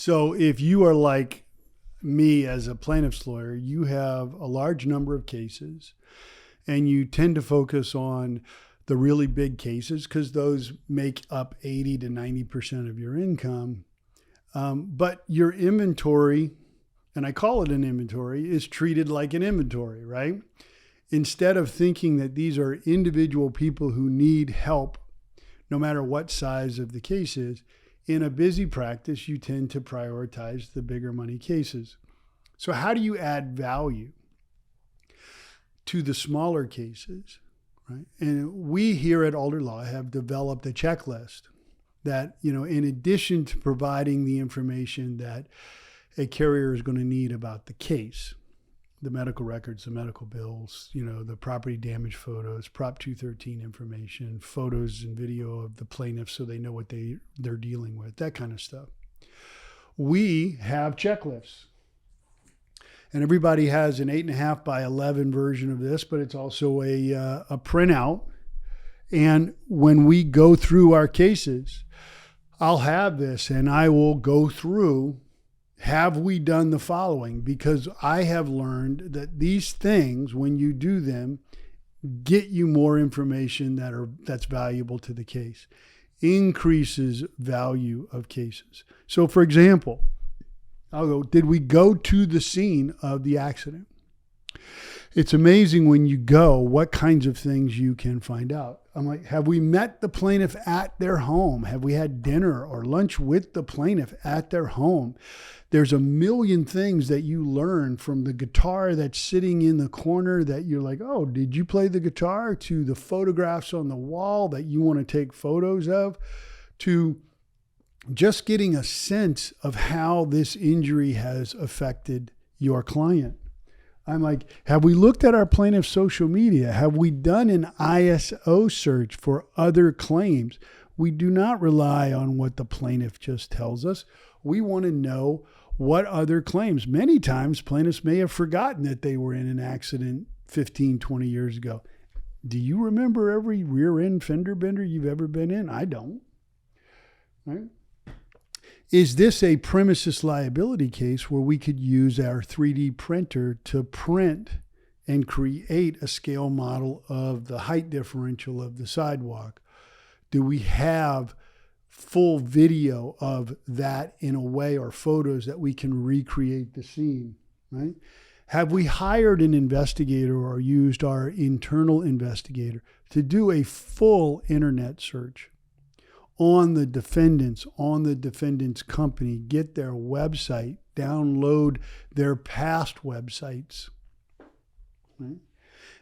So if you are like me as a plaintiff's lawyer, you have a large number of cases and you tend to focus on the really big cases because those make up 80 to 90% of your income. But your inventory, and I call it an inventory, is treated like an inventory, right? Instead of thinking that these are individual people who need help, no matter what size of the case is, in a busy practice, you tend to prioritize the bigger money cases. So how do you add value to the smaller cases, right? And we here at Alder Law have developed a checklist that, in addition to providing the information that a carrier is going to need about the case, the medical records, the medical bills, the property damage photos, Prop 213 information, photos and video of the plaintiff so they know what they're dealing with, that kind of stuff. We have checklists. And everybody has an 8.5 by 11 version of this, but it's also a printout. And when we go through our cases, I'll have this and I will go through, have we done the following? Because I have learned that these things, when you do them, get you more information that's valuable to the case, increases value of cases. So for example, I'll go, did we go to the scene of the accident? It's amazing when you go, what kinds of things you can find out. I'm like, have we met the plaintiff at their home? Have we had dinner or lunch with the plaintiff at their home? There's a million things that you learn from the guitar that's sitting in the corner that you're like, oh, did you play the guitar? To the photographs on the wall that you want to take photos of, to just getting a sense of how this injury has affected your client. I'm like, have we looked at our plaintiff's social media? Have we done an ISO search for other claims? We do not rely on what the plaintiff just tells us. We want to know what other claims. Many times plaintiffs may have forgotten that they were in an accident 15, 20 years ago. Do you remember every rear end fender bender you've ever been in? I don't. Right? Is this a premises liability case where we could use our 3D printer to print and create a scale model of the height differential of the sidewalk? Do we have full video of that in a way, or photos that we can recreate the scene, right? Have we hired an investigator or used our internal investigator to do a full internet search on the defendants company, get their website, download their past websites? Right?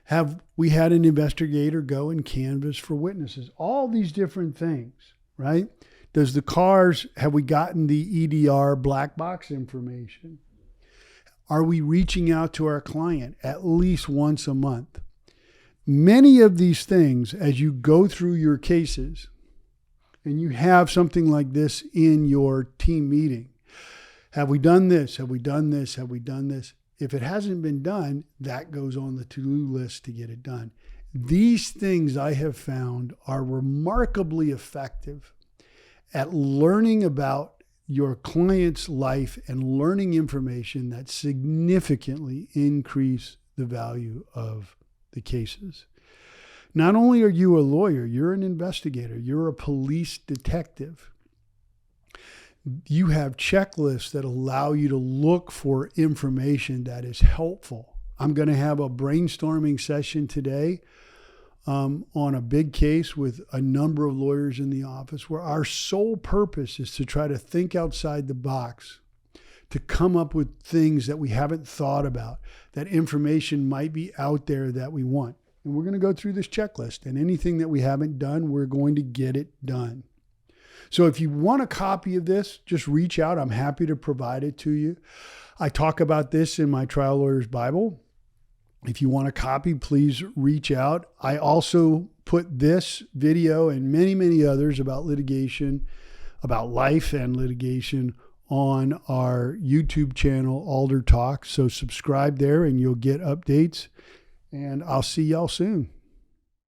Have we had an investigator go and canvass for witnesses? All these different things, right? Have we gotten the EDR black box information? Are we reaching out to our client at least once a month? Many of these things, as you go through your cases, and you have something like this in your team meeting. Have we done this? Have we done this? Have we done this? If it hasn't been done, that goes on the to-do list to get it done. These things I have found are remarkably effective at learning about your client's life and learning information that significantly increase the value of the cases. Not only are you a lawyer, you're an investigator, you're a police detective. You have checklists that allow you to look for information that is helpful. I'm going to have a brainstorming session today on a big case with a number of lawyers in the office, where our sole purpose is to try to think outside the box, to come up with things that we haven't thought about, that information might be out there that we want. And we're going to go through this checklist, and anything that we haven't done, we're going to get it done. So if you want a copy of this, just reach out. I'm happy to provide it to you. I talk about this in my Trial Lawyer's Bible. If you want a copy, please reach out. I also put this video and many, many others about litigation, about life and litigation, on our YouTube channel, AlderTalk. So subscribe there and you'll get updates. And I'll see y'all soon.